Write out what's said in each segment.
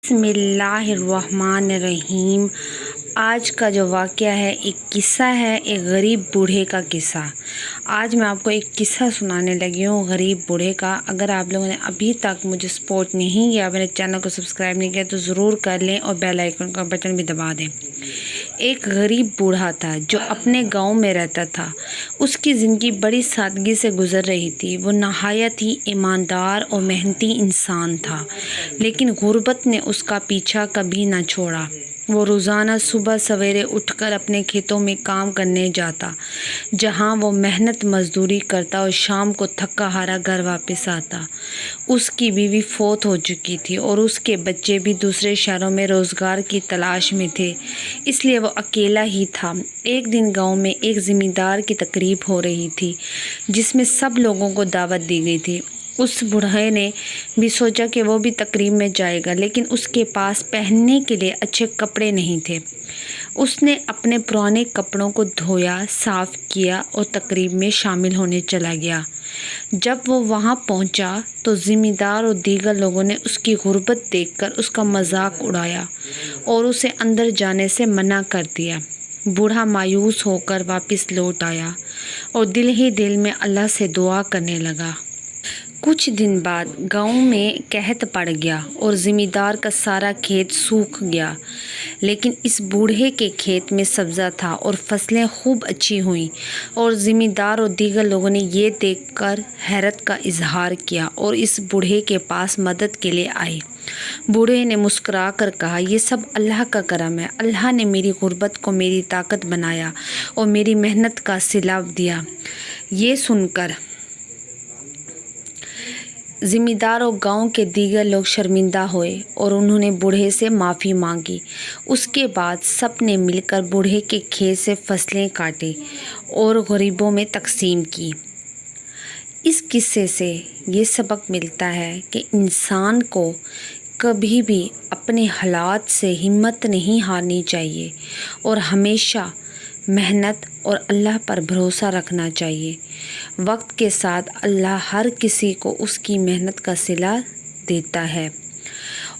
बिस्मिल्लाहिर्रहमानिर्रहीम। आज का जो वाक़या है एक किस्सा है, एक गरीब बूढ़े का किस्सा। आज मैं आपको एक किस्सा सुनाने लगी हूँ गरीब बूढ़े का। अगर आप लोगों ने अभी तक मुझे सपोर्ट नहीं किया, मेरे चैनल को सब्सक्राइब नहीं किया तो ज़रूर कर लें और बेल आइकन का बटन भी दबा दें। एक गरीब बूढ़ा था जो अपने गांव में रहता था। उसकी ज़िंदगी बड़ी सादगी से गुज़र रही थी। वो नहायत ही ईमानदार और मेहनती इंसान था, लेकिन गुर्बत ने उसका पीछा कभी न छोड़ा। वो रोज़ाना सुबह सवेरे उठकर अपने खेतों में काम करने जाता, जहां वो मेहनत मजदूरी करता और शाम को थका हारा घर वापस आता। उसकी बीवी फौत हो चुकी थी और उसके बच्चे भी दूसरे शहरों में रोज़गार की तलाश में थे, इसलिए वो अकेला ही था। एक दिन गांव में एक ज़मींदार की तकरीब हो रही थी, जिसमें सब लोगों को दावत दी गई थी। उस बूढ़े ने भी सोचा कि वो भी तकरीब में जाएगा, लेकिन उसके पास पहनने के लिए अच्छे कपड़े नहीं थे। उसने अपने पुराने कपड़ों को धोया, साफ़ किया और तकरीब में शामिल होने चला गया। जब वो वहाँ पहुँचा तो ज़िम्मेदार और दीगर लोगों ने उसकी गुर्बत देखकर उसका मजाक उड़ाया और उसे अंदर जाने से मना कर दिया। बूढ़ा मायूस होकर वापस लौट आया और दिल ही दिल में अल्लाह से दुआ करने लगा। कुछ दिन बाद गांव में कहत पड़ गया और ज़मींदार का सारा खेत सूख गया, लेकिन इस बूढ़े के खेत में सब्ज़ा था और फसलें खूब अच्छी हुईं। और ज़मींदार और दीगर लोगों ने ये देखकर हैरत का इजहार किया और इस बूढ़े के पास मदद के लिए आए। बूढ़े ने मुस्कुरा कर कहा, ये सब अल्लाह का करम है। अल्लाह ने मेरी गुर्बत को मेरी ताकत बनाया और मेरी मेहनत का सिला दिया। ये सुनकर ज़िम्मेदार और गांव के दीगर लोग शर्मिंदा हुए और उन्होंने बूढ़े से माफ़ी मांगी। उसके बाद सब ने मिलकर बूढ़े के खेत से फसलें काटी और गरीबों में तकसीम की। इस किस्से से ये सबक मिलता है कि इंसान को कभी भी अपने हालात से हिम्मत नहीं हारनी चाहिए और हमेशा मेहनत और अल्लाह पर भरोसा रखना चाहिए। वक्त के साथ अल्लाह हर किसी को उसकी मेहनत का सिला देता है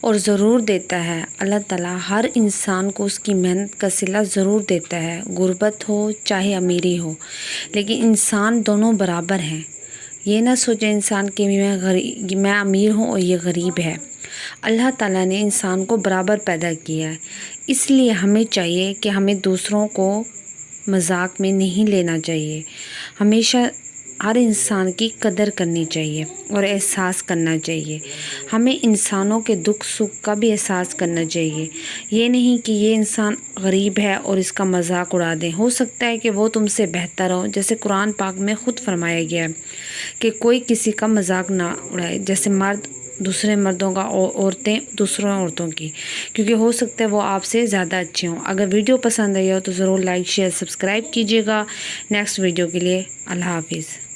और ज़रूर देता है। अल्लाह ताला हर इंसान को उसकी मेहनत का सिला ज़रूर देता है, गुर्बत हो चाहे अमीरी हो, लेकिन इंसान दोनों बराबर हैं। ये ना सोचे इंसान कि मैं अमीर हूँ और ये गरीब है। अल्लाह ताला ने इंसान को बराबर पैदा किया है, इसलिए हमें चाहिए कि हमें दूसरों को मजाक में नहीं लेना चाहिए। हमेशा हर इंसान की कदर करनी चाहिए और एहसास करना चाहिए। हमें इंसानों के दुख सुख का भी एहसास करना चाहिए। ये नहीं कि ये इंसान गरीब है और इसका मजाक उड़ा दें। हो सकता है कि वो तुमसे बेहतर हो, जैसे कुरान पाक में ख़ुद फरमाया गया है कि कोई किसी का मजाक ना उड़ाए, जैसे मर्द दूसरे मर्दों का और औरतें दूसरों औरतों की, क्योंकि हो सकता है वो आपसे ज़्यादा अच्छे हों। अगर वीडियो पसंद आई हो तो ज़रूर लाइक शेयर सब्सक्राइब कीजिएगा। नेक्स्ट वीडियो के लिए अल्लाह हाफिज़।